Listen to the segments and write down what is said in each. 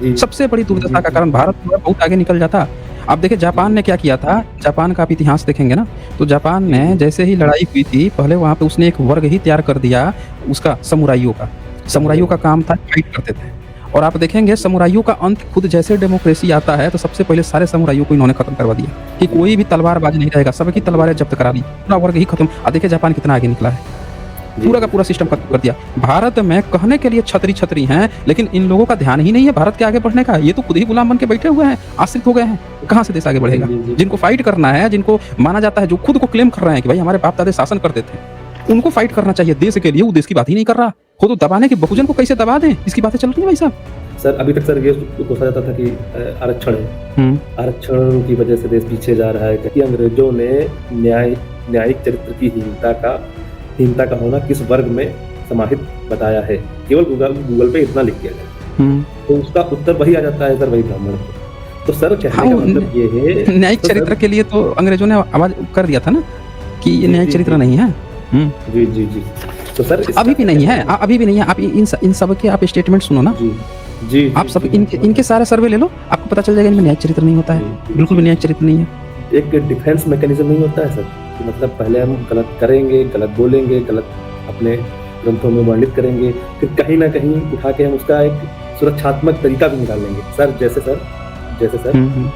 जी, सबसे बड़ी जी, दुर्दशा का जी। कारण भारत जो है बहुत आगे निकल जाता। अब देखिए जापान ने क्या किया था, जापान का आप इतिहास देखेंगे ना, तो जापान जी, ने जी। जैसे ही लड़ाई हुई थी, पहले वहाँ पे उसने एक वर्ग ही तैयार कर दिया उसका समुराइयों का। समुराइयों समुराई। का काम था फाइट करते थे और आप देखेंगे समुराइयों का अंत खुद जैसे डेमोक्रेसी आता है, तो सबसे पहले सारे समुराइयों को इन्होंने खत्म करवा दिया कि जी। कोई भी तलवारबाज नहीं रहेगा, सबकी तलवारें जब्त करा दी, पूरा वर्ग ही खत्म। देखिए जापान कितना आगे निकला है। जी, पूरा का जी, पूरा सिस्टम खत्म कर दिया। भारत में कहने के लिए छतरी-छतरी हैं, लेकिन इन लोगों का ध्यान ही नहीं है भारत के आगे बढ़ने का। ये तो खुद ही गुलाम बन के बैठे हुए हैं, आश्रित हो गए हैं। कहाँ से देश आगे जी, बढ़ेगा? जी, जी। जिनको फाइट करना है, जिनको माना जाता है, जो खुद को क्लेम कर रहे हैं कि भाई हमारे बाप-दादे शासन करते थे, उनको फाइट करना चाहिए देश के लिए, वो देश की बात ही नहीं कर रहा। खुद तो दबाने की बहुजन को कैसे दबा दें, इसकी बातें चल रही हैं भाई साहब। सर अभी तक सर ये सोचा जाता था कि आरक्षण है। हुँ, आरक्षण की वजह से देश पीछे जा रहा है क्योंकि अंग्रेज़ों ने न्यायिक चरित्र की हीनता का होना किस वर्ग में समाहित बताया है। केवल गूगल पे इतना लिख दिया गया। हुँ। तो उसका उत्तर वही आ जाता है सर, वही ब्राह्मण। तो सर हाँ, कहने का वो मतलब ये है न्यायिक तो चरित्र सर के लिए तो अंग्रेज़ों ने आवाज़ कर दिया था ना कि ये जी, न्यायिक जी, चरित्र जी। नहीं है। हुँ। जी, जी, जी। तो सर इसका अभी भी क्या नहीं कहना है है? अभी भी नहीं है। आप इन सब के आप स्टेटमेंट सुनो ना। जी। जी, आप जी, सब जी, इनके बिल्कुल। इनके सारे सर्वे ले लो, आपको पता चल जाएगा इनमें न्यायिक चरित्र नहीं होता है। जी, बिल्कुल भी जी। न्यायिक चरित्र नहीं है। एक डिफेंस मैकेनिज़्म नहीं होता है सर, कि मतलब पहले हम गलत करेंगे, गलत बोलेंगे, गलत अपने ग्रंथों में वर्णित करेंगे, फिर कहीं न कहीं उठा के हम उसका एक सुरक्षात्मक तरीका भी निकाल लेंगे। जैसे सर हुँ, हुँ।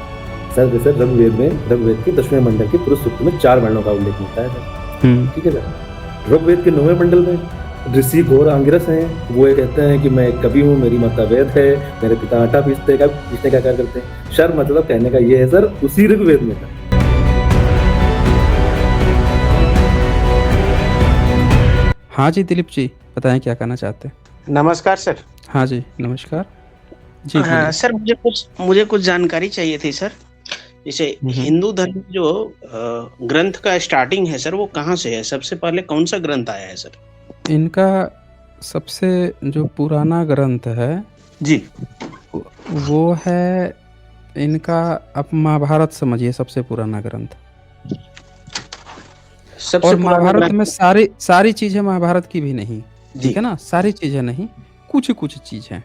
जैसे ऋग्वेद के 10वें मंडल के पुरुष सूक्त में 4 वर्णों का उल्लेख मिलता है सर, हुँ। ठीक है सर? ऋग्वेद के 9वें मंडल में ऋषि घोर अंगिरस हैं, वो ये कहते हैं कि मैं एक कवि हूँ, मेरी माता वेद है, मेरे पिता आटा पीसने का कार्य करते हैं। शर मतलब कहने का ये है सर, उसी ऋग्वेद में था। हाँ जी, दिलीप जी, बताएँ क्या कहना चाहते हैं? नमस्कार सर। हाँ जी, नमस्कार। जी, बोलिए। सर मुझे कुछ जानकारी चाहिए थी सर। जैसे हुँ, हुँ। हिंदू धर्म में जो ग्रंथ का स्टार्टिंग है सर वो कहाँ से है? सबसे पहले कौन-सा ग्रंथ आया है सर? इनका सबसे जो पुराना ग्रंथ है, जी। वो है इनका आप महाभारत समझिए सबसे पुराना ग्रंथ। सबसे और पुराना महाभारत में ग्रंथ सारी सारी चीज़ें महाभारत की भी नहीं, ठीक जी। है ना? सारी चीज़ें नहीं, कुछ-कुछ चीज़ें।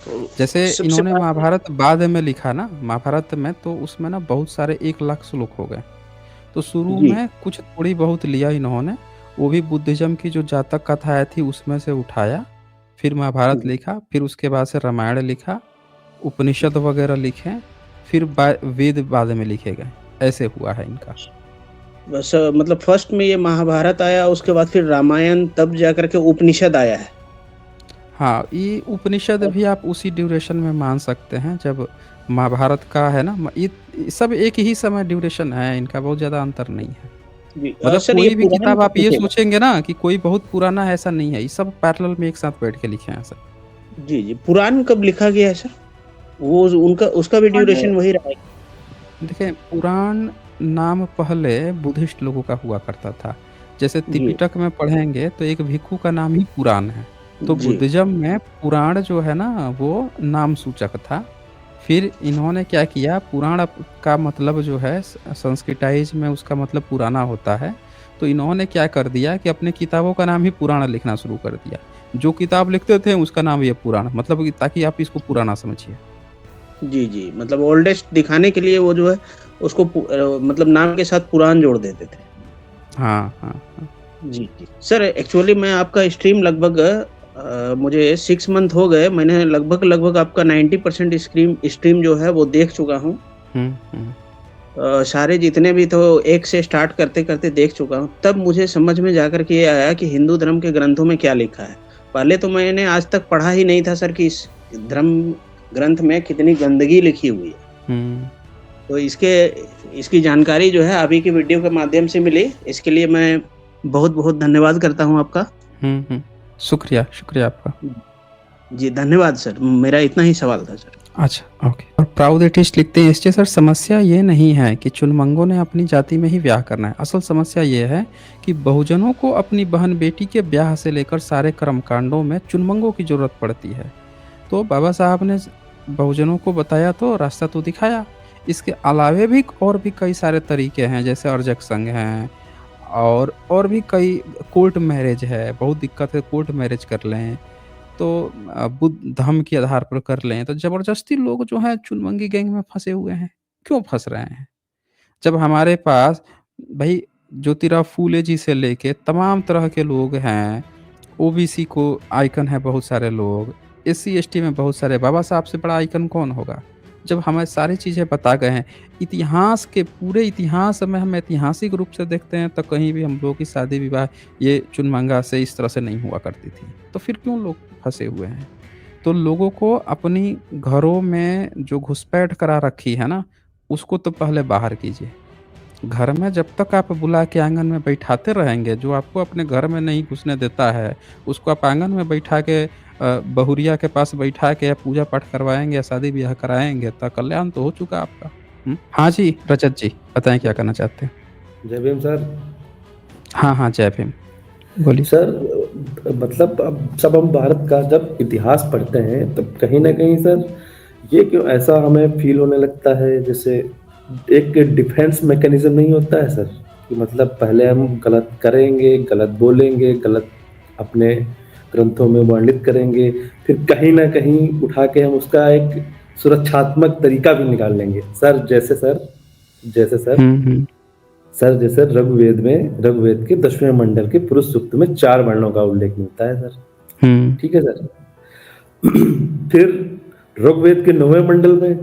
तो जैसे सबसे इन्होंने पहले महाभारत बाद में लिखा ना, महाभारत में तो उसमें ना बहुत सारे 1 लाख श्लोक हो गए। तो शुरू जी, में कुछ थोड़ी बहुत लिया इन्होंने, वो भी बुद्धिज़्म की जो जातक कथाएँ थी उसमें से उठाया, फिर महाभारत जी। लिखा, फिर उसके बाद से रामायण लिखा, उपनिषद वगैरह लिखे, फिर वेद बाद में लिखे गए। ऐसे हुआ है इनका। बस मतलब फर्स्ट में ये महाभारत आया उसके बाद फिर रामायण तब जाकर के उपनिषद आया है। हाँ, ये उपनिषद भी आप उसी ड्यूरेशन में मान सकते हैं जब महाभारत का है ना ये सब एक ही समय ड्यूरेशन है, इनका बहुत ज़्यादा अंतर नहीं है। जी मतलब सर ये कोई भी पुराण किताब कब आप ये लिखे गए? सोचेंगे ना कि कोई बहुत पुराना है, ऐसा नहीं है। ये सब पैरेलल में एक साथ बैठ के लिखे हैं सब। जी, जी। पुराण कब लिखा गया है सर? वो उनका उसका भी पुराण ड्यूरेशन वही रहा है? देखिए, पुराण नाम पहले बुद्धिस्ट लोगों का हुआ करता था। जैसे जी, त्रिपिटक में पढ़ेंगे तो एक भिक्षु का नाम ही पुराण है। तो जी, बुद्धिज़्म में पुराण जो है ना वो नाम सूचक था। फिर इन्होंने क्या किया पुराण का मतलब जो है संस्कृताइज़ में उसका मतलब पुराना होता है। तो इन्होंने क्या कर दिया कि अपनी किताबों का नाम ही पुराण लिखना शुरू कर दिया। जो किताब लिखते थे उसका नाम ये पुराण मतलब कि ताकि आप इसको पुराना समझिए। जी, जी। मतलब ओल्डेस्ट दिखाने के लिए वो जो है उसको मतलब नाम के साथ पुराण जोड़ देते थे। हाँ, हाँ, हाँ। जी, जी। सर एक्चुअली मैं आपका स्ट्रीम लगभग मुझे 6 मंथ हो गए। मैंने लगभग आपका 90% स्ट्रीम जो है वो देख चुका हूँ। हुँ, हुँ। सारे जितने भी तो एक से स्टार्ट करते-करते देख चुका हूँ। तब मुझे समझ में जाकर के ये आया कि हिंदू धर्म के ग्रंथों में क्या लिखा है। पहले तो मैंने आज तक पढ़ा ही नहीं था सर कि इस धर्म ग्रंथ में कितनी गंदगी लिखी हुई है। हुँ। तो इसकी जानकारी जो है अभी की वीडियो के माध्यम से मिली। इसके लिए मैं बहुत-बहुत धन्यवाद करता हूँ आपका। हुँ, हुँ। शुक्रिया, शुक्रिया आपका। जी, धन्यवाद सर। मेरा इतना ही सवाल था सर। अच्छा, ओके। और प्राउडेटिस्ट लिखते हैं इससे सर समस्या ये नहीं है कि चुनमंगों ने अपनी जाति में ही ब्याह करना है। असल समस्या ये है कि बहुजनों को अपनी बहन-बेटी के ब्याह से लेकर सारे कर्मकांडों में चुनमंगों की ज़रूरत पड़ती है। तो बाबा साहब ने बहुजनों को बताया तो रास्ता तो दिखाया। इसके अलावे भी और भी कई सारे तरीके हैं जैसे अर्जक संघ हैं और भी कई कोर्ट मैरिज है, बहुत दिक्कत है कोर्ट मैरिज कर लें। तो बुद्ध धम्म के आधार पर कर लें, तो ज़बरदस्ती लोग जो हैं चुनमंगी गैंग में फँसे हुए हैं। क्यों फँस रहे हैं? जब हमारे पास भई ज्योतिराव फूले जी से लेके तमाम तरह के लोग हैं, ओबीसी को आइकन है बहुत सारे लोग, एससी एसटी में बहुत सारे, बाबा साहब से बड़ा आइकन कौन होगा? जब हमें सारी चीज़ें बता गए हैं, इतिहास के पूरे इतिहास में हम ऐतिहासिक रूप से देखते हैं तो कहीं भी हम लोगों की शादी-विवाह ये चुनमंगा से इस तरह से नहीं हुआ करती थी। तो फिर क्यों लोग फँसे हुए हैं? तो लोगों को अपनी घरों में जो घुसपैठ करा रखी है ना, उसको तो पहले बाहर कीजिए। घर में जब तक आप बुला के आंगन में बैठाते रहेंगे, जो आपको अपने घर में नहीं घुसने देता है, उसको आप आंगन में बैठा के बहुरिया के पास बैठा के या पूजा पाठ करवाएँगे या शादी-ब्याह कराएँगे, तो कल्याण तो हो चुका आपका। हाँ जी, रजत जी, बताएँ क्या करना चाहते हैं? जय भीम सर। हाँ, हाँ, जय भीम। बोलिए। सर मतलब अब जब हम भारत का जब इतिहास पढ़ते हैं तब कहीं ना कहीं सर ये क्यों ऐसा हमें फील होने लगता है जैसे एक डिफेंस मैकेनिज्म नहीं होता है सर, कि मतलब पहले हम गलत करेंगे, गलत बोलेंगे, गलत अपने ग्रंथों में वर्णित करेंगे, फिर कहीं ना कहीं उठा के हम उसका एक सुरक्षात्मक तरीका भी निकाल लेंगे सर। जैसे सर हुँ, हुँ। सर जैसे ऋग्वेद के 10वें मंडल के पुरुष सूक्त में 4 वर्णों का उल्लेख मिलता है सर। हुँ। ठीक है सर। फिर ऋग्वेद के 9वें मंडल में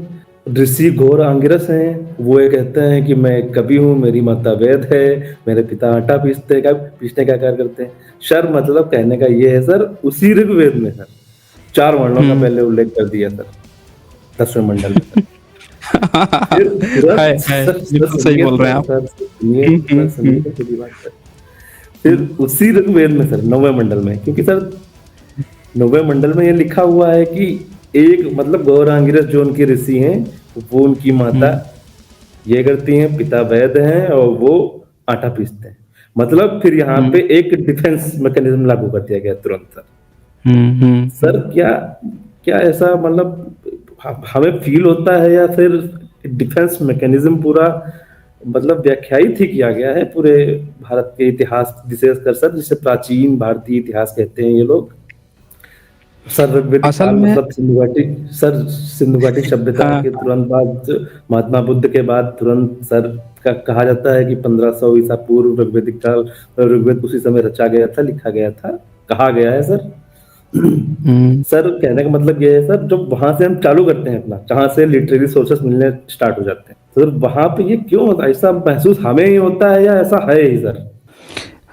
ऋषि घोर आंगिरस हैं, वो ये कहते हैं कि मैं एक कवि हूँ, मेरी माता वेद है, मेरे पिता आटा पीसने का कार्य करते हैं। सर मतलब कहने का ये है सर, उसी ऋग्वेद में सर 4 वर्णों का पहले उल्लेख कर दिया सर 10वें मंडल में सर। फिर है, बिल्कुल सही बोल रहे हैं आप। फिर उसी ऋग्वेद में सर 9वें मंडल में, क्योंकि सर 9वें मंडल में ये लिखा हुआ है कि एक मतलब गौरांगिरस जो उनके ऋषि हैं वो उनकी माता ये करती हैं, पिता वैद हैं और वो आटा पीसते हैं। मतलब फिर यहाँ पे एक डिफेंस मैकेनिज्म लागू कर दिया गया तुरंत सर। सर क्या ऐसा मतलब हमें फील होता है या फिर डिफेंस मैकेनिज्म पूरा मतलब व्याख्यायित ही किया गया है पूरे भारत के इतिहास, विशेषकर सर जिसे प्राचीन भारतीय इतिहास कहते हैं ये लोग सर। ऋग्वेदिक असल काल में मतलब सिंधु घाटी सभ्यता के तुरंत बाद महात्मा बुद्ध के बाद तुरंत सर कहा जाता है कि 1500 ईसा पूर्व ऋग्वेदिक काल, ऋग्वेद उसी समय रचा गया था, लिखा गया था, कहा गया है सर। सर कहने का मतलब ये है सर, जब वहां से हम चालू करते हैं अपना, जहां से लिटरेरी सोर्सेस मिलने स्टार्ट हो जाते हैं, तो वहां पे ये क्यों ऐसा महसूस हमें ही होता है या ऐसा है ही सर?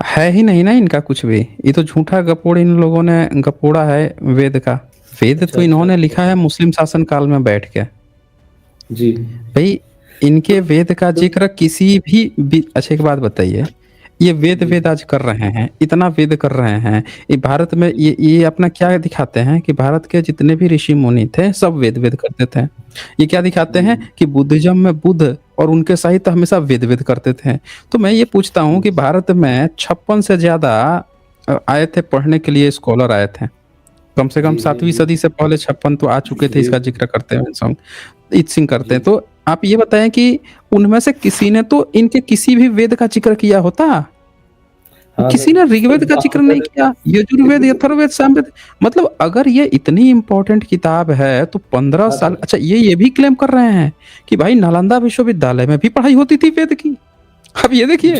है ही नहीं ना इनका कुछ भी। ये तो झूठा गपोड़ इन लोगों ने गपोड़ा है वेद का। वेद तो इन्होंने लिखा है मुस्लिम शासन काल में बैठ के। जी भाई इनके वेद का जिक्र किसी भी अच्छा एक बात बताइए, ये वेद आज कर रहे हैं, इतना वेद कर रहे हैं, ये भारत में ये अपना क्या दिखाते हैं कि भारत के जितने भी ऋषि मुनि थे सब वेद करते थे। ये क्या दिखाते हैं कि बुद्धिज्म में बुद्ध और उनके साहित्य हमेशा वेद करते थे। तो मैं ये पूछता हूँ कि भारत में 56 से ज्यादा आए थे पढ़ने के लिए, स्कॉलर आए थे। कम से कम 7वीं सदी से पहले 56 तो आ चुके थे, इसका जिक्र करते हैं इत्सिंग करते हैं। तो आप ये बताएं कि उनमें से किसी ने तो इनके किसी भी वेद का जिक्र किया होता? किसी ने ऋग्वेद का जिक्र नहीं किया, यजुर्वेद, अथर्ववेद, सामवेद। मतलब अगर ये इतनी इंपॉर्टेंट किताब है तो 15 साल अच्छा ये भी क्लेम कर रहे हैं कि भाई नालंदा विश्वविद्यालय में भी पढ़ाई होती थी वेद की। अब ये देखिए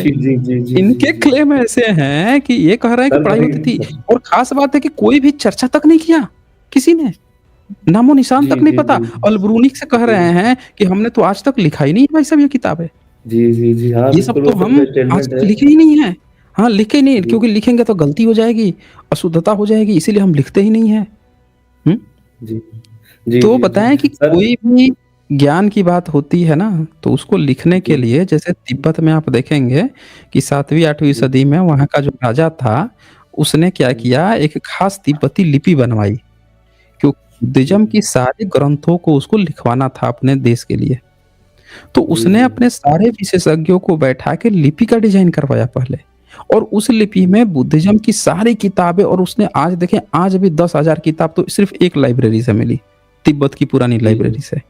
इनके क्लेम ऐसे हैं कि ये कह रहे हैं कि पढ़ाई होती थी, और खास बात है कि कोई भी चर्चा तक नहीं किया, किसी ने नामो निशान तक नहीं पता। अलब्रूनिक से कह रहे हैं कि हमने तो आज तक लिखा ही नहीं है भाई साहब ये किताबें। जी हाँ, ये सब तो हम आज तक लिखे ही नहीं है। हाँ लिखे नहीं, क्योंकि लिखेंगे तो गलती हो जाएगी, अशुद्धता हो जाएगी, इसीलिए हम लिखते ही नहीं है। तो बताएं कि कोई भी ज्ञान की बात होती है ना तो उसको लिखने के लिए, जैसे तिब्बत में आप देखेंगे कि 7वीं 8वीं सदी में वहां का जो राजा था उसने क्या किया, एक खास तिब्बती लिपि बनवाई, क्योंकि बुद्धिज्म की सारे ग्रंथों को उसको लिखवाना था अपने देश के लिए। तो उसने अपने सारे विशेषज्ञों को बैठा के लिपि का डिजाइन करवाया पहले, और उस लिपि में बुद्धिज्म की सारी किताबें, और उसने आज देखें आज भी 10,000 किताब तो सिर्फ एक लाइब्रेरी से मिली, तिब्बत की पुरानी लाइब्रेरी से।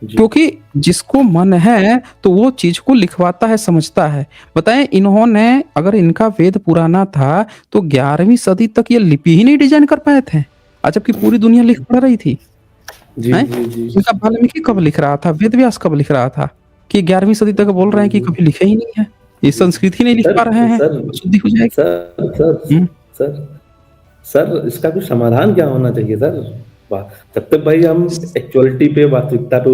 क्योंकि जिसको मन है तो वो चीज को लिखवाता है, समझता है। बताएं इन्होंने, अगर इनका वेद पुराना था तो 11वीं सदी तक ये लिपि ही नहीं डिजाइन कर पाए थे, जबकि पूरी दुनिया लिख पढ़ रही थी। जी हैं? जी जी इनका वाल्मीकि कब लिख रहा था, वेद व्यास कब लिख रहा था, कि 11वीं सदी तक बोल रहे हैं कि जी कभी लिखे ही नहीं है, ये जी संस्कृत ही नहीं लिख सर पा रहे हैं, सर शुद्धि हो जाएगी। सर सर हम्म, सर सर इसका कुछ समाधान क्या होना चाहिए सर? जब तक भाई हम एक्चुअलिटी पे, वास्तविकता पे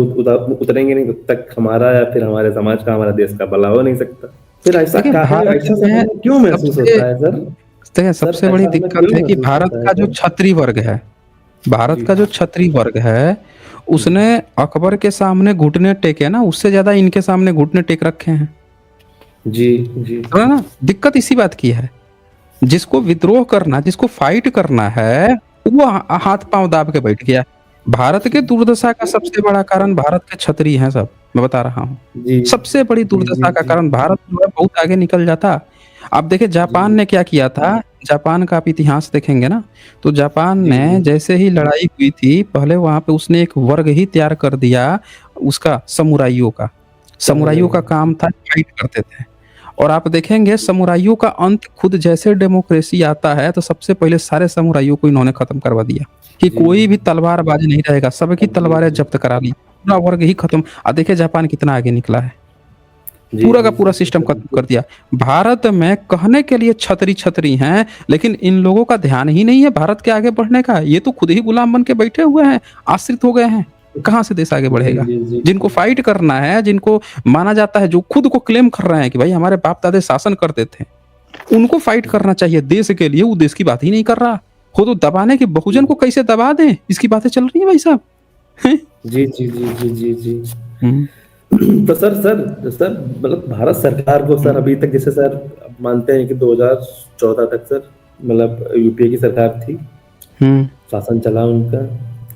उतरेंगे नहीं, तब तक हमारा या फिर हमारे समाज का, हमारा देश का भला हो नहीं सकता। फिर ऐसा देखिए काहे, भारत ऐसा सब में हमें क्यों महसूस सबसे होता है सर? देखिए सर सबसे बड़ी ऐसा हमें दिक्कत क्यों है कि महसूस भारत होता है का जो सर? क्षत्रिय वर्ग है, भारत जी का जो क्षत्रिय वर्ग है, उसने अकबर के सामने घुटने टेके ना, उससे ज्यादा इनके सामने घुटने टेक रखे हैं। जी जी समझ ना, दिक्कत इसी बात की है। जिसको विद्रोह करना, जिसको फाइट करना है, वो हाथ पांव दाब के बैठ गया। भारत के दुर्दशा का सबसे बड़ा कारण भारत के क्षत्रिय हैं सब, मैं बता रहा हूँ। जी सबसे बड़ी जी जी दुर्दशा का जी कारण भारत जो है बहुत आगे निकल जाता। आप देखिए जापान जी ने क्या किया था, जापान का आप इतिहास देखेंगे ना, तो जापान जी ने जी जैसे ही लड़ाई हुई थी, पहले वहाँ पे उसने एक वर्ग ही तैयार कर दिया उसका, समुराइयों का। समुराइयों समुराई। का काम था फाइट करते थे। और आप देखेंगे समुराइयों का अंत खुद जैसे डेमोक्रेसी आता है तो सबसे पहले सारे समुराइयों को इन्होंने खत्म करवा दिया कि जी कोई भी तलवारबाज नहीं रहेगा, सबकी जी तलवारें जी जब्त करा ली, पूरा वर्ग ही खत्म। देखिए जापान कितना आगे निकला है, जी पूरा का जी पूरा जी जी सिस्टम सर खत्म कर बिल्कुल। दिया। भारत में कहने के लिए छतरी छतरी हैं, लेकिन इन लोगों का ध्यान ही नहीं है भारत के आगे बढ़ने का। ये तो खुद ही गुलाम बन के बैठे हुए हैं, आश्रित हो गए हैं। कहाँ से देश आगे जी बढ़ेगा? जी जी जिनको फाइट करना है, जिनको माना जाता है, जो खुद को क्लेम कर रहे हैं कि भाई हमारे बाप दादे शासन करते थे, उनको फाइट करना चाहिए देश के लिए। वो देश की बात ही नहीं कर रहा। वो तो दबाने के, बहुजन को कैसे दबा दें, इसकी बातें चल रही है भाई साहब। हैं? जी जी जी जी जी जी हम्म, तो सर मतलब भारत सरकार को सर हम्म, अभी तक, जैसे सर आप मानते हैं कि 2014 तक सर मतलब यूपीए की सरकार थी, हम्म। शासन चला उनका।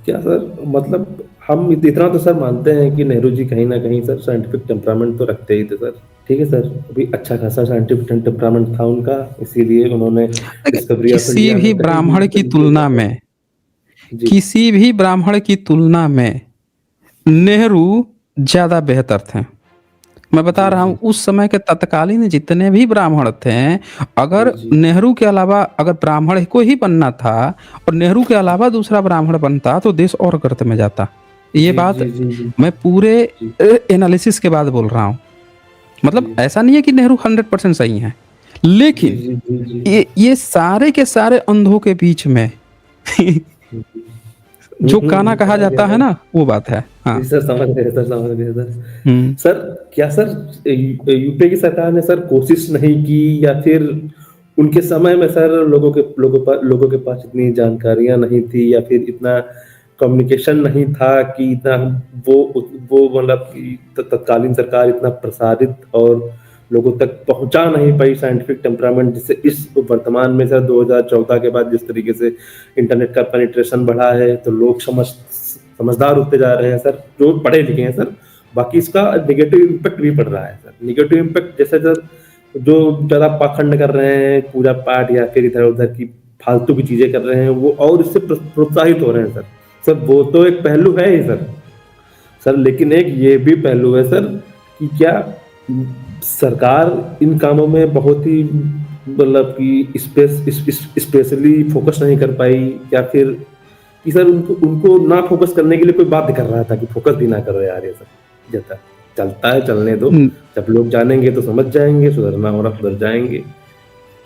क्या सर मतलब हम इतना तो सर मानते हैं कि नेहरू जी कहीं ना कहीं सर साइंटिफिक टेम्परामेंट तो रखते ही थे सर। ठीक है सर, अभी अच्छा खासा साइंटिफिक टेम्परामेंट था उनका, इसीलिए उन्होंने देखिए, डिस्कवरी ऑफ किसी इंडिया भी में कई ब्राह्मण की तरीके का तुलना सर। में, जी किसी भी ब्राह्मण की तुलना में नेहरू ज्यादा बेहतर थे। मैं बता जी रहा हूँ जी उस समय के तत्कालीन जितने भी ब्राह्मण थे, जी अगर जी नेहरू के अलावा अगर ब्राह्मण को ही बनना था और नेहरू के अलावा दूसरा ब्राह्मण बनता तो देश और गर्त में जाता। ये जी बात जी जी जी मैं पूरे जी एनालिसिस के बाद बोल रहा हूँ। मतलब जी ऐसा नहीं है कि नेहरू 100% सही है, जी लेकिन जी जी जी ये सारे के सारे अंधों के बीच में जो काना कहा समझ गया जाता है सर। ना, वो बात है। हाँ। जी सर, समझ गए सर, समझ गए सर। हम्म। सर क्या सर यूपीए की सरकार ने सर कोशिश नहीं की, या फिर उनके समय में सर लोगों के पास इतनी जानकारियां नहीं थी, या फिर इतना कम्युनिकेशन नहीं था कि इतना वो वो मतलब कि तत्कालीन सरकार इतना प्रसारित और लोगों तक पहुंचा नहीं पाई साइंटिफिक टेम्परामेंट, जिससे इस वर्तमान में सर 2014 के बाद जिस तरीके से इंटरनेट का पेनिट्रेशन बढ़ा है, तो लोग समझदार होते जा रहे हैं सर, जो पढ़े लिखे हैं सर। बाकी इसका नेगेटिव इम्पैक्ट भी पड़ रहा है सर। नेगेटिव इम्पैक्ट जैसे सर, जो ज़्यादा पाखंड कर रहे हैं, पूजा पाठ या फिर इधर उधर की फालतू की चीजें कर रहे हैं, वो और इससे प्रोत्साहित हो रहे हैं सर। सर वो तो एक पहलू है ही सर। सर लेकिन एक ये भी पहलू है सर कि क्या सरकार इन कामों में बहुत ही मतलब कि स्पेशली फोकस नहीं कर पाई, या फिर कि सर उनको उनको ना फोकस करने के लिए कोई बाध्य कर रहा था कि फोकस भी ना करो यार, ये सब जैसा चलता है चलने दो, हम्म, जब लोग जानेंगे तो समझ जाएंगे, सुधरना होना सुधर जाएंगे।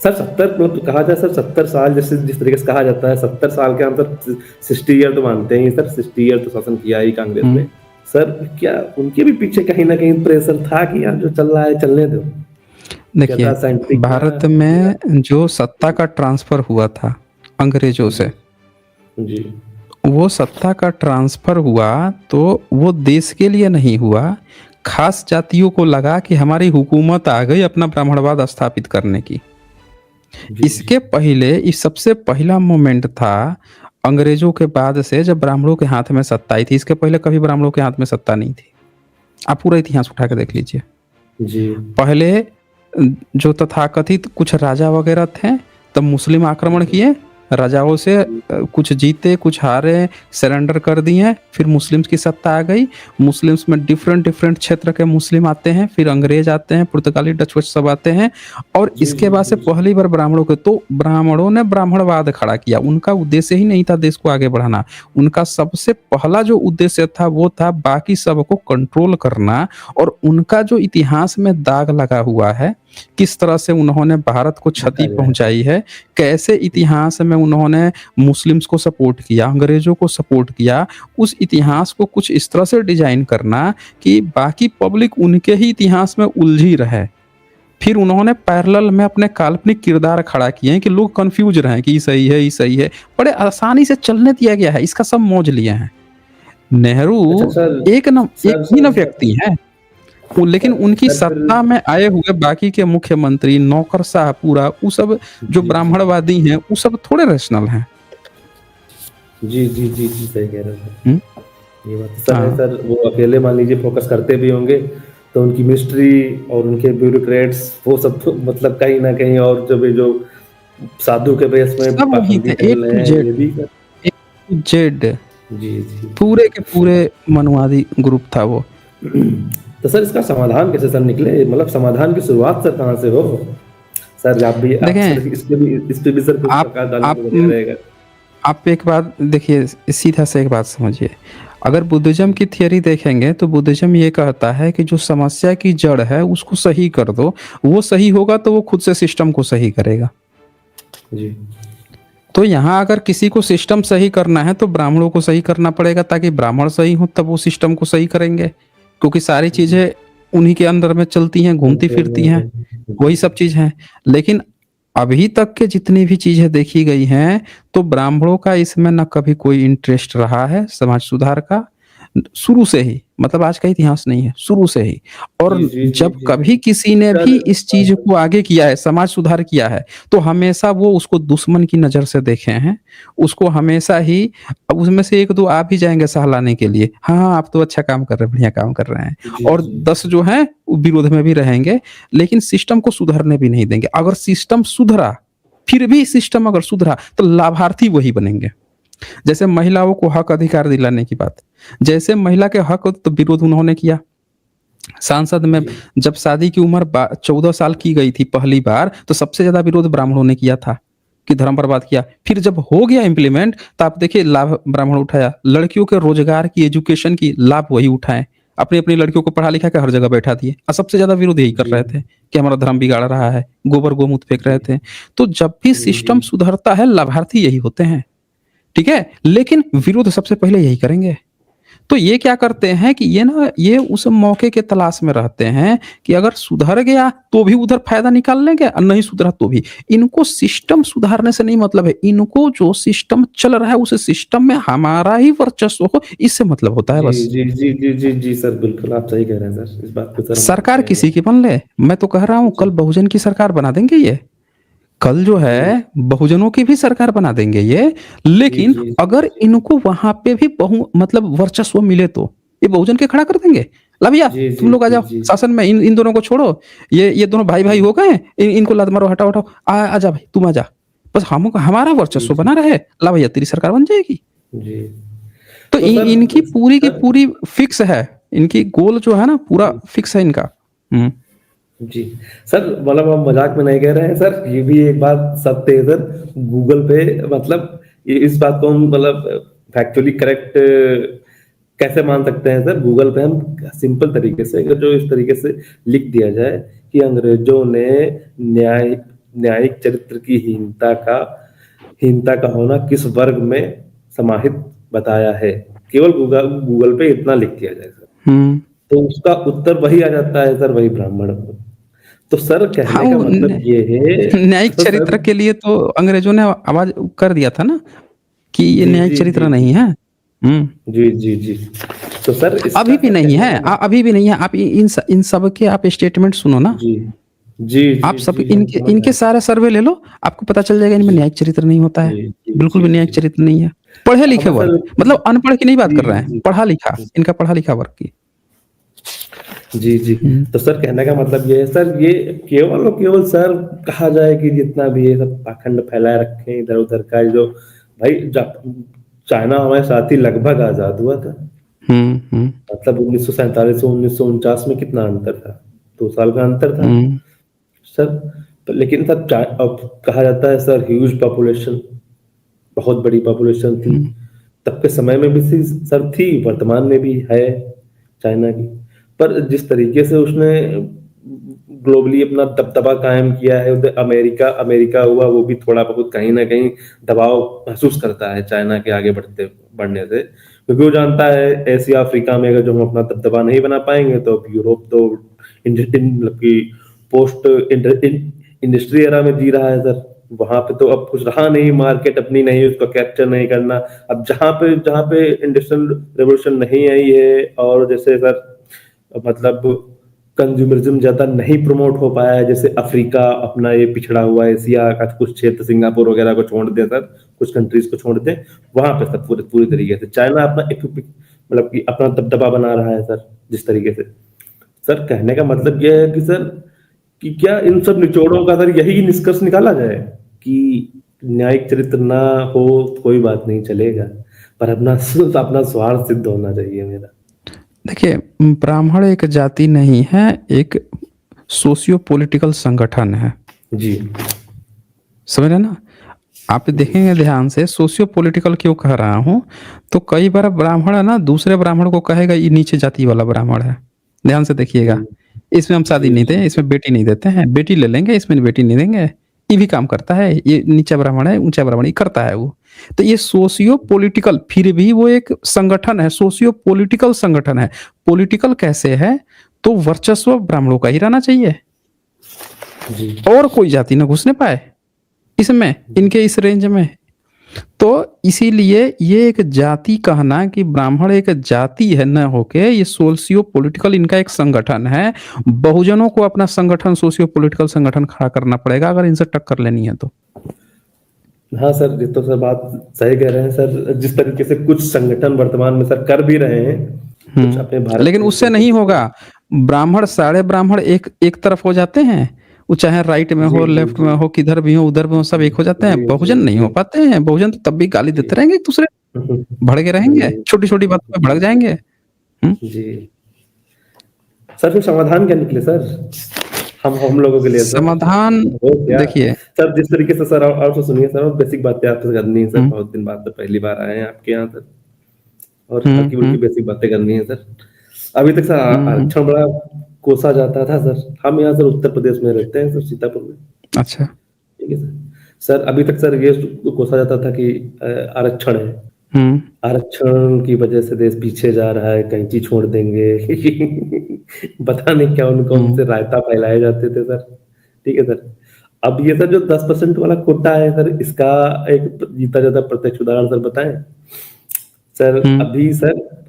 सर 70 मतलब कहा जाए सर 70 साल, जैसे जिस तरीके से कहा जाता है 70 साल के अंदर 60 ईयर तो मानते हैं सर, 60 ईयर तो शासन किया ही कांग्रेस हम्म। ने। सर क्या उनके भी पीछे कहीं ना कहीं प्रेशर था कि यार जो चल रहा है चलने दो, देखिए ज्यादा साइंटिफिक था भारत या। में जो सत्ता का ट्रांसफर हुआ था अंग्रेजों जी से, जी वो सत्ता का ट्रांसफर हुआ तो वो देश के लिए नहीं हुआ, खास जातियों को लगा कि हमारी हुकूमत आ गई अपना ब्राह्मणवाद स्थापित करने की। जी जी इसके पहले इस सबसे पहला मोमेंट था अंग्रेजों के बाद से जब ब्राह्मणों के हाथ में सत्ता आई थी। इसके पहले कभी ब्राह्मणों के हाथ में सत्ता नहीं थी। आप पूरा इतिहास उठा के देख लीजिए। जी पहले जो तथाकथित कुछ राजा वगैरह थे, तब मुस्लिम आक्रमण किए, राजाओं से कुछ जीते, कुछ हारे, सरेंडर कर दिए, फिर मुस्लिम्स की सत्ता आ गई। मुस्लिम्स में डिफरेंट क्षेत्र के मुस्लिम आते हैं, फिर अंग्रेज आते हैं, पुर्तगाली, डच वच सब आते हैं, और जी इसके जी बाद से जी पहली बार ब्राह्मणों के, तो ब्राह्मणों ने ब्राह्मणवाद खड़ा किया। उनका उद्देश्य ही नहीं था देश को आगे बढ़ाना, उनका सबसे पहला जो उद्देश्य था वो था बाकी सबको कंट्रोल करना। और उनका जो इतिहास में दाग लगा हुआ है, किस तरह से उन्होंने भारत को क्षति देखा जाए। पहुंचाई है, कैसे इतिहास में उन्होंने मुस्लिम्स को सपोर्ट किया, अंग्रेजों को सपोर्ट किया, उस इतिहास को कुछ इस तरह से डिजाइन करना कि बाकी पब्लिक उनके ही इतिहास में उलझी रहे। फिर उन्होंने पैरेलल में अपने काल्पनिक किरदार खड़ा किए हैं कि लोग कंफ्यूज रहे कि ये सही है, ये सही है। बड़े आसानी से चलने दिया गया है, इसका सब मौज लिए हैं। नेहरू अच्छा सर, एक न सर एक ही सर न सर व्यक्ति हैं, लेकिन सर उनकी सर फिर सत्ता में आए हुए बाकी के मुख्यमंत्री, नौकरशाह पूरा, वो सब जो जी जी ब्राह्मणवादी हैं, वो सब थोड़े रैशनल हैं। जी जी जी जी सही कह रहे हैं सर। हुँ? ये बात तो सर है हाँ। सर। वो अकेले मान लीजिए फोकस करते भी होंगे, तो उनकी मिनिस्ट्री और उनके ब्यूरोक्रेट्स वो सब तो मतलब कहीं ना कहीं, और जो भी जो साधु के बेस में सब वही पाखंडी थे, ए टहल टू रहे हैं जेड, ये भी सर। ए टू जेड, जी जी पूरे के पूरे मनुवादी ग्रुप था वो। तो सर इसका समाधान कैसे सर निकले? मतलब समाधान की शुरुआत सर कहाँ से हो? सर आप देखें, सर इस पे भी सर कुछ आप प्रकाश डालें आप तो बढ़िया रहेगा। आप एक बात देखिए, सीधा से एक बात समझिए। अगर बुद्धिज़्म की थियरी देखेंगे तो बुद्धिज़्म ये कहता है कि जो समस्या की जड़ है उसको सही कर दो, वो सही होगा तो वो खुद से सिस्टम को सही करेगा। जी तो यहाँ अगर किसी को सिस्टम सही करना है तो ब्राह्मणों को सही करना पड़ेगा, ताकि ब्राह्मण सही हो तब वो सिस्टम को सही करेंगे, क्योंकि सारी चीजें उन्हीं के अंदर में चलती हैं, घूमती फिरती हैं, वही सब चीज है। लेकिन अभी तक के जितनी भी चीजें देखी गई हैं, तो ब्राह्मणों का इसमें न कभी कोई इंटरेस्ट रहा है समाज सुधार का, शुरू से ही, मतलब आज का इतिहास नहीं है, शुरू से ही। और जी जी जी जब जी कभी किसी ने सर। भी इस चीज को आगे किया है, समाज सुधार किया है, तो हमेशा वो उसको दुश्मन की नजर से देखे हैं। उसको हमेशा ही, अब उसमें से एक दो आ भी जाएंगे सहलाने के लिए, हाँ हाँ आप तो अच्छा काम कर रहे हैं, बढ़िया काम कर रहे हैं, जी और जी 10 जो हैं वो विरोध में भी रहेंगे, लेकिन सिस्टम को सुधरने भी नहीं देंगे। अगर सिस्टम सुधरा, फिर भी सिस्टम अगर सुधरा, तो लाभार्थी वही बनेंगे। जैसे महिलाओं को हक अधिकार दिलाने की बात, जैसे महिला के हक तो विरोध उन्होंने किया। सांसद में जी जब शादी की उम्र 14 साल की गई थी पहली बार, तो सबसे ज्यादा विरोध ब्राह्मणों ने किया था कि धर्म बर्बाद किया। फिर जब हो गया इम्प्लीमेंट, तो आप देखिए लाभ ब्राह्मण उठाया, लड़कियों के रोजगार की, एजुकेशन की लाभ वही उठाए, अपनी अपनी लड़कियों को पढ़ा लिखा के हर जगह बैठा दिए, और सबसे ज्यादा विरोध यही कर जी रहे थे कि हमारा धर्म बिगाड़ रहा है, गोबर गोमूत्र फेंक रहे जी थे। तो जब भी जी सिस्टम सुधरता है, लाभार्थी यही होते हैं, ठीक है, लेकिन विरोध सबसे पहले यही करेंगे। तो ये क्या करते हैं कि ये उस मौके के तलाश में रहते हैं कि अगर सुधर गया तो भी उधर फायदा निकाल लेंगे, और नहीं सुधरा तो भी। इनको सिस्टम सुधारने से नहीं मतलब है, इनको जो सिस्टम चल रहा है उस सिस्टम में हमारा ही वर्चस्व हो, इससे मतलब होता है जी बस। जी जी जी जी जी सर, बिल्कुल आप सही कह रहे हैं सर। इस बात पे सर हम सरकार मानते हैं किसी सर। की बन ले, मैं तो कह रहा हूं कल जी बहुजन की सरकार बना देंगे ये, कल जो जी है बहुजनों की भी सरकार बना देंगे ये। जी लेकिन जी अगर इनको वहां पे भी बहु मतलब वर्चस्व मिले तो ये बहुजन के खड़ा कर देंगे, ला भैया जी तुम जी लोग आ जी जाओ जी शासन में, इन दोनों को छोड़ो, ये दोनों भाई भाई जी हो गए, इनको लात मारो, हटाओ हटाओ, आ जा भाई तुम आ जा, बस हम हमारा जी वर्चस्व जी बना रहे, ला भैया तेरी सरकार बन जाएगी। जी तो तो सर इनकी पूरी की सर पूरी फिक्स है, इनकी गोल जो है ना पूरा जी फिक्स है इनका। हम्म। जी सर, मतलब हम मजाक में नहीं कह रहे हैं सर, ये भी एक बात सत्य है सर। गूगल पे मतलब इस बात को हम मतलब फैक्चुअली करेक्ट कैसे मान सकते हैं सर? गूगल पे हम सिंपल तरीके से, अगर जो इस तरीके से लिख दिया जाए कि अंग्रेजों ने न्यायिक चरित्र की हीनता का होना किस वर्ग में समाहित बताया है, केवल गूगल गूगल पे इतना लिख दिया जाए सर, हम्म। तो उसका उत्तर वही आ जाता है सर, वही ब्राह्मण। तो सर हाँ, कहने का वो मतलब ये है। न्यायिक तो सर चरित्र के लिए तो अंग्रेजों ने आवाज कर दिया था ना कि ये जी न्यायिक जी जी चरित्र जी नहीं है। हम्म। जी जी जी तो सर अभी इसका भी सर नहीं कहने है, का मतलब अभी भी नहीं है। आप इन सब के आप स्टेटमेंट सुनो ना, जी जी आप जी सब जी हम इनके समझ रहे इनके हैं सर। सारा सर्वे ले लो, आपको पता चल जाएगा इनमें जी न्यायिक चरित्र नहीं होता है, जी जी बिल्कुल जी भी न्यायिक जी चरित्र नहीं है। पढ़े लिखे हमें सर वर्ग, मतलब अनपढ़ की नहीं बात जी कर रहे हैं, जी पढ़ा लिखा, इनका पढ़ा लिखा वर्ग की। जी, जी। हुँ, तो सर कहने का मतलब ये है सर, ये केवल और केवल सर कहा जाए कि जितना भी ये सब पाखंड फैलाए रखे हैं इधर-उधर का, जो भाई चाइना हमारे साथ ही लगभग आज़ाद हुआ था। हुँ, हुँ, मतलब 1947 से 1949 में कितना अंतर था? 2 साल का अंतर था। हुँ, सर लेकिन सर अब कहा जाता है सर ह्यूज पॉपुलेशन, बहुत बड़ी पॉपुलेशन थी। हुँ, तब के समय में भी सर थी, वर्तमान में भी है चाइना की। पर जिस तरीके से उसने ग्लोबली अपना दबदबा कायम किया है, उधर अमेरिका अमेरिका हुआ, वो भी थोड़ा बहुत कहीं न कहीं दबाव महसूस करता है चाइना के आगे बढ़ने से। क्योंकि वो जानता है एशिया, अफ्रीका में अगर जो हम अपना दबदबा नहीं बना पाएँगे तो अब यूरोप तो मतलब कि पोस्ट इंडस्ट्री एरा में जी रहा है सर। वहाँ पे तो अब कुछ रहा नहीं, मार्केट अपनी नहीं, उसको कैप्चर नहीं करना। अब जहाँ पे इंडस्ट्रियल रेवोल्यूशन नहीं आई है, और जैसे सर मतलब कंज्यूमरिज्म ज़्यादा नहीं प्रमोट हो पाया है, जैसे अफ्रीका अपना ये पिछड़ा हुआ एशिया का कुछ क्षेत्र, सिंगापुर वगैरह को छोड़ दें सर, कुछ कंट्रीज को छोड़ दें, वहाँ पे सर पूरी तरीके से चाइना अपना मतलब कि अपना दबदबा बना रहा है सर, जिस तरीके से। सर कहने का मतलब ये है कि सर कि क्या इन सब निचोड़ों का सर यही निष्कर्ष निकाला जाए कि न्यायिक चरित्र ना हो तो कोई बात नहीं, चलेगा, पर अपना अपना स्वार्थ सिद्ध होना चाहिए मेरा। देखिए, ब्राह्मण एक जाति नहीं है, एक सोशियो पॉलिटिकल संगठन है। जी, समझ रहे हैं ना? आप जी, देखेंगे ध्यान से, सोशियो पॉलिटिकल क्यों कह रहा हूँ, तो कई बार ब्राह्मण है ना, दूसरे ब्राह्मण को कहेगा ये नीचे जाति वाला ब्राह्मण है। ध्यान से देखिएगा, जी, इसमें हम शादी जी, नहीं जी, दें, इसमें बेटी नहीं देते हैं, बेटी ले लेंगे, इसमें बेटी नहीं देंगे। ये भी काम करता है, ये नीचा ब्राह्मण है, ऊँचा ब्राह्मण, ये करता है वो। तो ये सोशियो पॉलिटिकल, फिर भी वो एक संगठन है, सोशियो पॉलिटिकल संगठन है। पॉलिटिकल कैसे है? तो वर्चस्व ब्राह्मणों का ही रहना चाहिए, जी, और कोई जाति ना घुसने पाए इसमें, इनके इस रेंज में। तो इसीलिए ये एक जाति कहना कि ब्राह्मण एक जाति है न होके, ये सोशियो पॉलिटिकल इनका एक संगठन है। बहुजनों को अपना संगठन, सोशियो पॉलिटिकल संगठन खड़ा करना पड़ेगा अगर इनसे टक्कर लेनी है तो। हाँ सर, ये तो सर बात सही कह रहे हैं सर। जिस तरीके से कुछ संगठन वर्तमान में सर कर भी रहे हैं, कुछ अपने भारत लेकिन देश उससे में नहीं कुछ। होगा। ब्राह्मण, सारे ब्राह्मण एक एक तरफ हो जाते हैं, वो चाहे राइट में जी, हो, जी, लेफ्ट जी, में हो, किधर भी हो, उधर भी हो, सब एक हो जाते जी, हैं। जी, बहुजन नहीं जी, हो पाते हैं। बहुजन तो तब भी गाली जी, देते रहेंगे एक दूसरे, भड़के रहेंगे, जी, छोटी छोटी बातों पे भड़क जाएंगे। हम्म? जी। सर फिर समाधान क्या निकले सर, हम लोगों के लिए सर? समाधान, हो क्या? देखिए। सर जिस तरीके से सर, और तो सुनिए सर, और बेसिक बातें आपसे करनी है सर, हम्म, बहुत दिन बाद तो पहली बार आए हैं आपके यहाँ सर, और हम्म, हल्की फुल्की बेसिक बातें करनी है सर। अभी तक सर हम्म। आरक्षण बड़ा कोसा जाता था सर। हम यहाँ सर उत्तर प्रदेश में रहते हैं सर, सीतापुर में। अच्छा। ठीक है सर। सर अभी तक सर ये कोसा जाता था कि आरक्षण है, हम्म, आरक्षण की वजह से देश पीछे जा रहा है, कैंची छोड़ देंगे। पता नहीं क्या उनको हम्म, उनसे रायता फैलाए जाते थे सर। ठीक है सर। अब ये सर जो 10% वाला कोटा है सर, इसका एक जीता जाता प्रत्यक्ष उदाहरण सर बताएं। सर हम्म,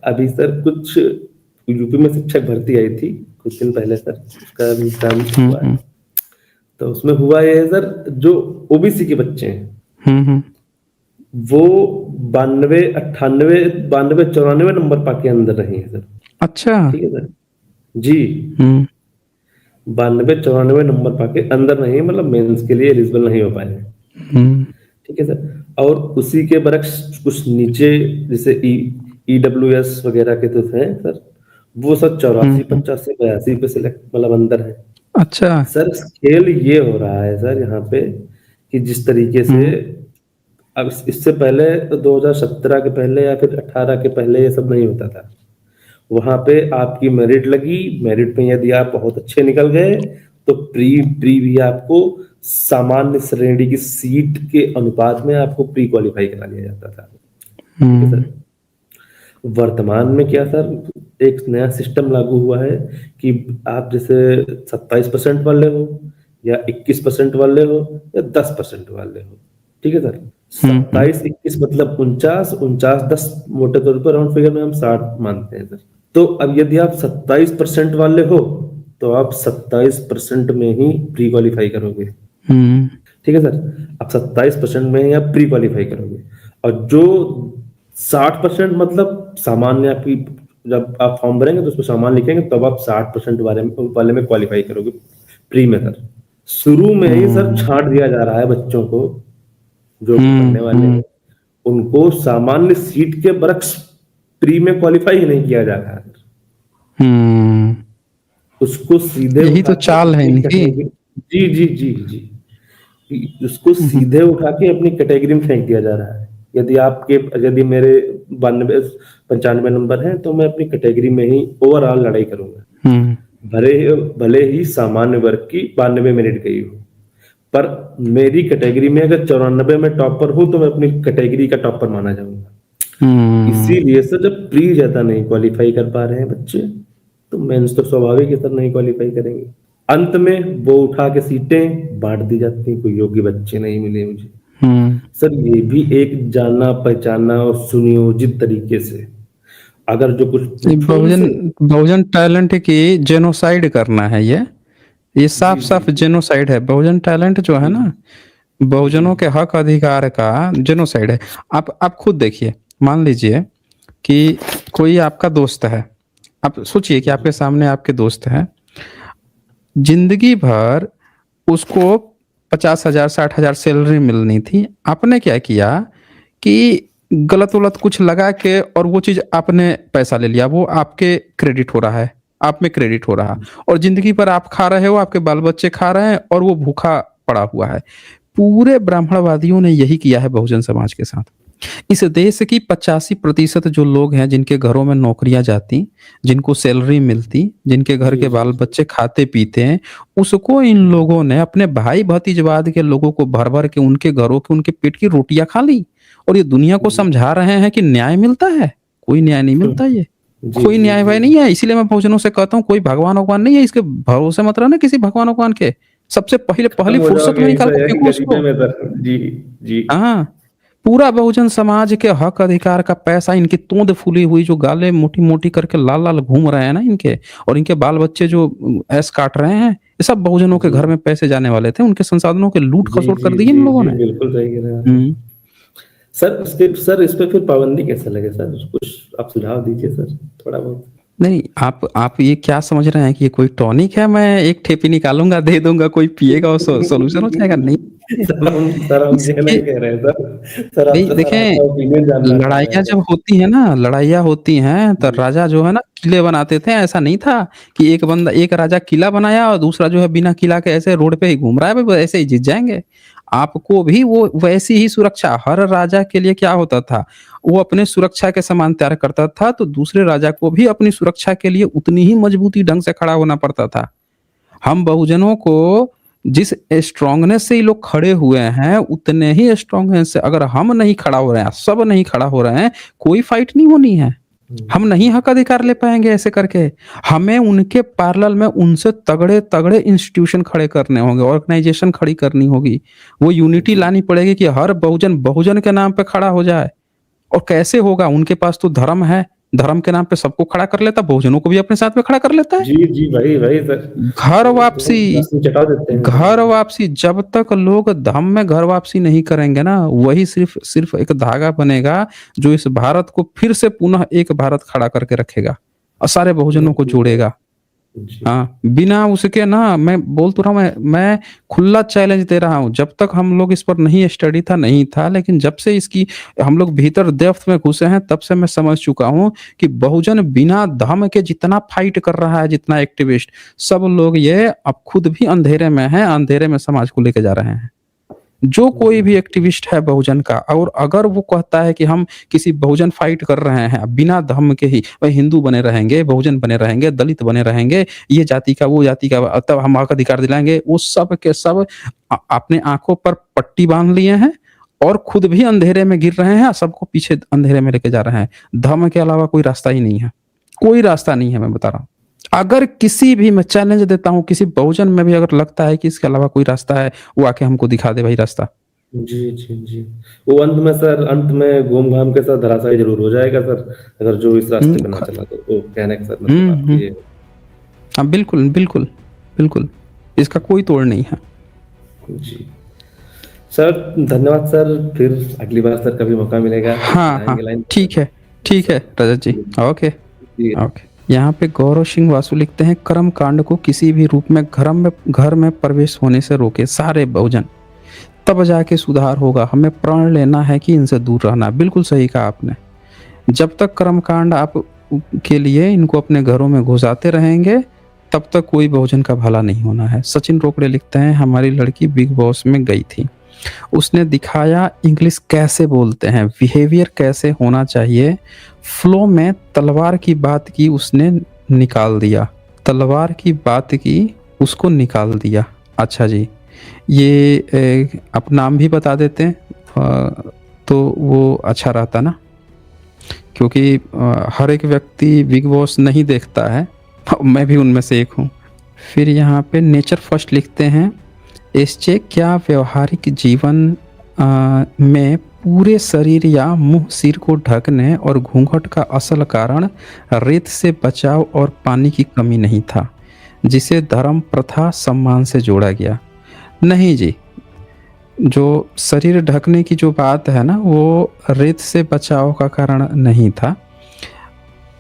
अभी सर कुछ यूपी में शिक्षक भर्ती आई थी कुछ दिन पहले सर, उसका एग्जाम हम्म, हुआ है। तो उसमें हुआ ये है सर, जो ओबीसी के बच्चे हैं, हम्म। वो 92 98 92 94 नंबर पाके अंदर रहे हैं सर। अच्छा। ठीक है सर। जी, हम्म, 92 94 नंबर पाके अंदर नहीं, मतलब मेंस के लिए एलिजिबल नहीं हो पाए हैं। हम्म, ठीक है सर। और उसी के बरक्स कुछ नीचे, जैसे ईडब्ल्यूएस वगैरह के तो थे सर, वो सब 84 हम्म। 85 82 पे सिलेक्ट, मतलब अंदर है। अच्छा। सर खेल ये हो रहा है सर यहाँ पे कि जिस तरीके से, हम्म, अब इससे पहले तो 2017 के पहले या फिर 18 के पहले ये सब नहीं होता था। वहां पे आपकी मेरिट लगी, मेरिट में यदि आप बहुत अच्छे निकल गए तो प्री प्री भी आपको सामान्य श्रेणी की सीट के अनुपात में आपको प्री क्वालिफाई करा लिया जाता था। ठीक है हम्म, सर। वर्तमान में क्या सर, एक नया सिस्टम लागू हुआ है कि आप जैसे 27% वाले हो, या 21% वाले हो, या 10% वाले हो। ठीक है सर। हम्म, 27 21 मतलब 49 49 10, मोटे तौर पर राउंड फिगर में हम 60 मानते हैं सर। तो अब यदि आप 27% वाले हो तो आप 27% में ही प्री क्वालिफाई करोगे। हम्म, ठीक है सर। आप 27% में ही आप प्री क्वालिफाई करोगे, और जो 60% मतलब सामान्य आपकी जब आप फॉर्म भरेंगे तो उसमें सामान लिखेंगे, तब आप 60% वाले में क्वालिफाई करोगे प्री में सर। शुरू में ही सर छांट दिया जा रहा है बच्चों को, जो पढ़ने वाले हैं उनको सामान्य सीट के बरक्स प्री में क्वालिफाई ही नहीं किया जा रहा है। उसको सीधे यही तो चाल है इनकी। जी जी जी जी, उसको सीधे उठा के अपनी कैटेगरी में फेंक दिया जा रहा है। यदि मेरे 92-95 नंबर हैं तो मैं अपनी कैटेगरी में ही ओवरऑल लड़ाई करूंगा, भले ही सामान्य वर्ग की 92 मिनट गई हो, पर मेरी कैटेगरी में अगर 94 में टॉपर हूं तो मैं अपनी कैटेगरी का टॉपर माना जाऊंगा। इसीलिए सर जब प्री ज्यादा नहीं क्वालिफाई कर पा रहे हैं बच्चे, तो मेंस तो स्वाभाविक है सर नहीं क्वालिफाई करेंगे। अंत में वो उठा के सीटें बांट दी जाती हैं, कोई योग्य बच्चे नहीं मिले मुझे। सर ये भी एक जाना पहचाना और सुनियोजित तरीके से, अगर जो कुछ बहुजन टैलेंट की जेनोसाइड करना है, ये साफ साफ जेनोसाइड है। बहुजन टैलेंट जो है ना, बहुजनों के हक अधिकार का जेनोसाइड है। आप खुद देखिए, मान लीजिए कि कोई आपका दोस्त है, आप सोचिए कि आपके सामने आपके दोस्त है, जिंदगी भर उसको 50,000 60,000 सैलरी मिलनी थी। आपने क्या किया कि गलत कुछ लगा के और वो चीज आपने पैसा ले लिया, वो आपके क्रेडिट हो रहा है, आप में क्रेडिट हो रहा, और जिंदगी भर आप खा रहे हो, आपके बाल बच्चे खा रहे हैं और वो भूखा पड़ा हुआ है। पूरे ब्राह्मणवादियों ने यही किया है बहुजन समाज के साथ। इस देश की 85% जो लोग हैं जिनके घरों में नौकरियां जाती, जिनको सैलरी मिलती, जिनके घर के बाल बच्चे खाते पीते हैं, उसको इन लोगों ने अपने भाई भतीजवाद के लोगों को भर भर के उनके घरों के उनके पेट की रोटियां खा ली। और ये दुनिया को समझा रहे हैं कि न्याय मिलता है। कोई न्याय नहीं मिलता, ये कोई न्याय वाय नहीं है। इसीलिए मैं बहुजनों से कहता हूँ कोई भगवान नहीं है, इसके भरोसे मत रहना किसी भगवान के। सबसे पहली फुर्सत में निकाल के फेंको उसको। हाँ, पूरा बहुजन समाज के हक अधिकार का पैसा, इनकी तोंद फूली हुई जो गाले मोटी मोटी करके लाल लाल घूम रहे हैं ना इनके, और इनके बाल बच्चे जो ऐस काट रहे हैं, ये सब बहुजनों के घर में पैसे जाने वाले थे। उनके संसाधनों के लूट खसोट कर दी इन लोगों ने। बिल्कुल सही कह रहे हैं सर। इस पे फिर पाबंदी कैसे लगे सर? कुछ आप सुझाव दीजिए सर, थोड़ा बहुत। नहीं, आप ये क्या समझ रहे हैं कि ये कोई टॉनिक है, मैं एक ठेपी निकालूंगा दे दूंगा, कोई पिएगा और सोल्यूशन हो जाएगा? नहीं सर हम ये नहीं कह रहे सर। देखें, लड़ाइयाँ जब होती है ना, लड़ाइयाँ होती हैं तो राजा जो है ना किले बनाते थे। ऐसा नहीं था कि एक राजा किला बनाया और दूसरा जो है बिना किला के ऐसे रोड पे ही घूम रहा है, ऐसे ही जीत जाएंगे। आपको भी वो वैसी ही सुरक्षा, हर राजा के लिए क्या होता था, वो अपने सुरक्षा के सामान तैयार करता था, तो दूसरे राजा को भी अपनी सुरक्षा के लिए उतनी ही मजबूती ढंग से खड़ा होना पड़ता था। हम बहुजनों को जिस स्ट्रांगनेस से ये लोग खड़े हुए हैं, उतने ही स्ट्रांगनेस से अगर हम नहीं खड़ा हो रहे हैं, सब नहीं खड़ा हो रहे हैं, कोई फाइट नहीं होनी है। हम नहीं हक अधिकार ले पाएंगे ऐसे करके। हमें उनके पैरेलल में उनसे तगड़े इंस्टीट्यूशन खड़े करने होंगे, ऑर्गेनाइजेशन खड़ी करनी होगी। वो यूनिटी लानी पड़ेगी कि हर बहुजन के नाम पे खड़ा हो जाए। और कैसे होगा? उनके पास तो धर्म है, धर्म के नाम पे सबको खड़ा कर लेता, बहुजनों को भी अपने साथ में खड़ा कर लेता है। जी वही सर। घर वापसी जब तक लोग धर्म में घर वापसी नहीं करेंगे ना, वही सिर्फ एक धागा बनेगा जो इस भारत को फिर से पुनः एक भारत खड़ा करके रखेगा और सारे बहुजनों को जोड़ेगा। हाँ, बिना उसके ना, मैं बोल तो रहा हूँ, मैं खुला चैलेंज दे रहा हूँ। जब तक हम लोग इस पर नहीं स्टडी था, नहीं था, लेकिन जब से इसकी हम लोग भीतर डेप्थ में घुसे हैं, तब से मैं समझ चुका हूँ कि बहुजन बिना धर्म के जितना फाइट कर रहा है, जितना एक्टिविस्ट, सब लोग ये अब खुद भी अंधेरे में हैं, अंधेरे में समाज को लेके जा रहे हैं। जो कोई भी एक्टिविस्ट है बहुजन का, और अगर वो कहता है कि हम किसी बहुजन फाइट कर रहे हैं बिना धर्म के ही, वह हिंदू बने रहेंगे, बहुजन बने रहेंगे, दलित बने रहेंगे, ये जाति का वो जाति का, तब हम हक अधिकार दिलाएंगे, वो सब के सब अपने आंखों पर पट्टी बांध लिए हैं और खुद भी अंधेरे में गिर रहे हैं, सबको पीछे अंधेरे में लेके जा रहे हैं। धर्म के अलावा कोई रास्ता ही नहीं है, कोई रास्ता नहीं है। मैं बता रहा हूँ, अगर किसी भी, मैं चैलेंज देता हूँ, किसी बहुजन में भी अगर लगता है कि इसके अलावा कोई रास्ता है, वो आके हमको दिखा दे भाई रास्ता। जी वो अंत में घूम घाम के साथ धराशायी जरूर हो जाएगा सर, अगर जो इस रास्ते पे ना चला तो। कहने का सर मतलब ये। हाँ, बिल्कुल, इसका कोई तोड़ नहीं है। जी सर, धन्यवाद सर। फिर अगली बार सर कभी मौका मिलेगा। हाँ, ठीक है रजत जी, ओके। जी। ओके। यहाँ पे गौरव सिंह वासु लिखते हैं, कर्म कांड को किसी भी रूप में घर में प्रवेश होने से रोके सारे बहुजन, तब जाके सुधार होगा। हमें प्रण लेना है कि इनसे दूर रहना। बिल्कुल सही कहा आपने। जब तक कर्मकांड आप के लिए इनको अपने घरों में घुसाते रहेंगे, तब तक कोई बहुजन का भला नहीं होना है। सचिन रोकड़े लिखते हैं, हमारी लड़की बिग बॉस में गई थी, उसने दिखाया इंग्लिश कैसे बोलते हैं, बिहेवियर कैसे होना चाहिए, फ्लो में तलवार की बात की उसने निकाल दिया, तलवार की बात की उसको निकाल दिया। अच्छा जी, ये आप नाम भी बता देते हैं तो वो अच्छा रहता ना, क्योंकि हर एक व्यक्ति बिग बॉस नहीं देखता है, मैं भी उनमें से एक हूँ। फिर यहाँ पे नेचर फर्स्ट लिखते हैं, एसचे क्या व्यवहारिक जीवन में पूरे शरीर या मुंह सिर को ढकने और घूंघट का असल कारण रेत से बचाव और पानी की कमी नहीं था, जिसे धर्म प्रथा सम्मान से जोड़ा गया? नहीं जी, जो शरीर ढकने की जो बात है ना, वो रेत से बचाव का कारण नहीं था।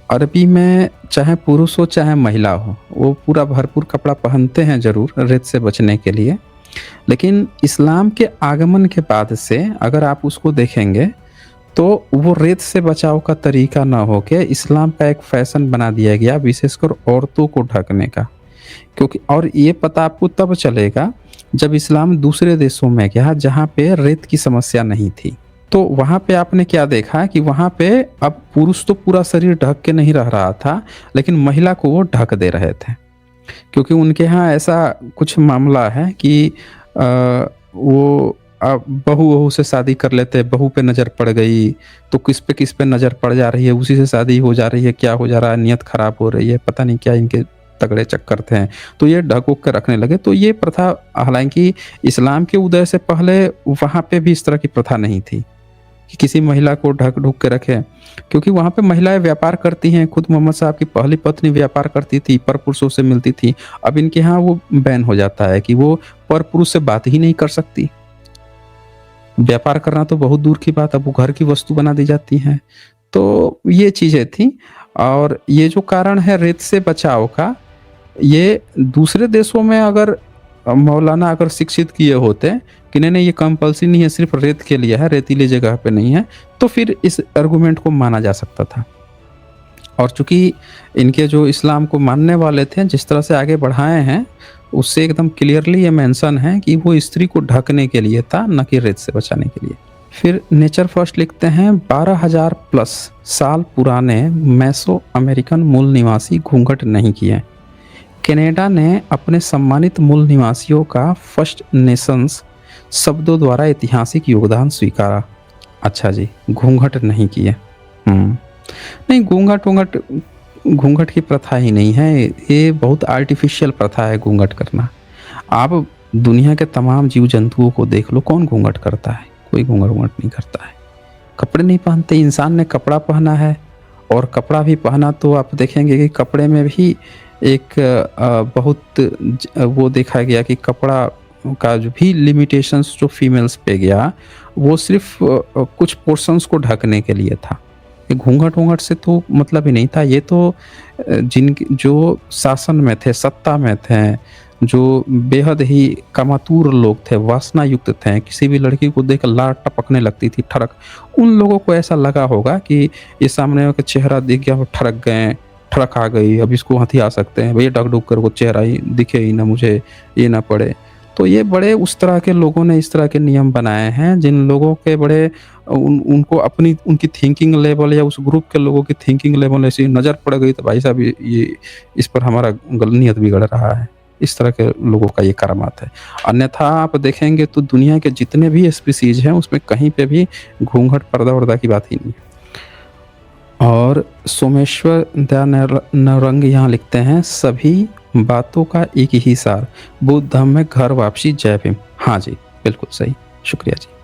अरबी में चाहे पुरुष हो चाहे महिला हो, वो पूरा भरपूर कपड़ा पहनते हैं ज़रूर रेत से बचने के लिए, लेकिन इस्लाम के आगमन के बाद से अगर आप उसको देखेंगे तो वो रेत से बचाव का तरीका ना हो के इस्लाम का एक फैशन बना दिया गया, विशेषकर औरतों को ढकने का। क्योंकि और ये पता आपको तब चलेगा जब इस्लाम दूसरे देशों में गया जहाँ पे रेत की समस्या नहीं थी। तो वहाँ पे आपने क्या देखा कि वहाँ पे अब पुरुष तो पूरा शरीर ढक के नहीं रह रहा था, लेकिन महिला को वो ढक दे रहे थे, क्योंकि उनके यहाँ ऐसा कुछ मामला है कि वो बहू से शादी कर लेते, बहू पे नज़र पड़ गई तो किस पे नज़र पड़ जा रही है, उसी से शादी हो जा रही है, क्या हो जा रहा है, नियत खराब हो रही है, पता नहीं क्या इनके तगड़े चक्कर थे, तो ये ढक उक के रखने लगे। तो ये प्रथा, हालांकि इस्लाम के उदय से पहले वहाँ पे भी इस तरह की प्रथा नहीं थी कि किसी महिला को ढक ढुक के रखे, क्योंकि वहाँ पे महिलाएं व्यापार करती हैं। खुद मोहम्मद साहब की पहली पत्नी व्यापार करती थी, पर पुरुषों से मिलती थी। अब इनके यहाँ वो बैन हो जाता है कि वो पर पुरुष से बात ही नहीं कर सकती। व्यापार करना तो बहुत दूर की बात, अब वो घर की वस्तु बना दी जाती हैं। तो ये चीज़ें थी, और ये जो कारण है रेत से बचाव का, ये दूसरे देशों में अगर मौलाना अगर शिक्षित किए होते कि नहीं ये कंपल्सरी नहीं है, सिर्फ रेत के लिए है, रेतीली जगह पे नहीं है, तो फिर इस आर्गुमेंट को माना जा सकता था। और चूंकि इनके जो इस्लाम को मानने वाले थे जिस तरह से आगे बढ़ाए हैं, उससे एकदम क्लियरली ये मेंशन है कि वो स्त्री को ढकने के लिए था, न कि रेत से बचाने के लिए। फिर नेचर फर्स्ट लिखते हैं, 12,000 प्लस साल पुराने मैसो अमेरिकन मूल निवासी घूंघट नहीं किए। कनाडा ने अपने सम्मानित मूल निवासियों का फर्स्ट नेशंस शब्दों द्वारा ऐतिहासिक योगदान स्वीकारा। अच्छा जी, घूंघट नहीं किए। नहीं, घूंघट की प्रथा ही नहीं है, ये बहुत आर्टिफिशियल प्रथा है घूंघट करना। आप दुनिया के तमाम जीव जंतुओं को देख लो, कौन घूंघट करता है? कोई घूंघट नहीं करता है। कपड़े नहीं पहनते, इंसान ने कपड़ा पहना है, और कपड़ा भी पहना तो आप देखेंगे कि कपड़े में भी एक बहुत वो देखा गया कि कपड़ा का जो भी लिमिटेशंस जो फीमेल्स पे गया, वो सिर्फ कुछ पोर्शंस को ढकने के लिए था। घूंघट से तो मतलब ही नहीं था। ये तो जो शासन में थे, सत्ता में थे, जो बेहद ही कामातुर लोग थे, वासना युक्त थे, किसी भी लड़की को देख लार टपकने लगती थी, ठड़क, उन लोगों को ऐसा लगा होगा कि ये सामने का चेहरा दिख गया, ठड़क गए, ठड़क आ गई, अब इसको हथिया सकते हैं, भैया ढक ढुक कर वो चेहरा ही दिखे ही ना, मुझे ये ना पड़े। तो ये बड़े उस तरह के लोगों ने इस तरह के नियम बनाए हैं, जिन लोगों के बड़े उनको अपनी उनकी थिंकिंग लेवल या उस ग्रुप के लोगों की थिंकिंग लेवल ऐसी नज़र पड़ गई, तो भाई साहब ये इस पर हमारा नियत बिगड़ रहा है। इस तरह के लोगों का ये करामात है। अन्यथा आप देखेंगे तो दुनिया के जितने भी स्पीसीज हैं उसमें कहीं पे भी घूंघट पर्दा वर्दा की बात ही नहीं है। और सोमेश्वर दयानरंग यहाँ लिखते हैं, सभी बातों का एक ही सार, बुद्ध धम्म में घर वापसी, जय भीम। हाँ जी, बिल्कुल सही, शुक्रिया जी।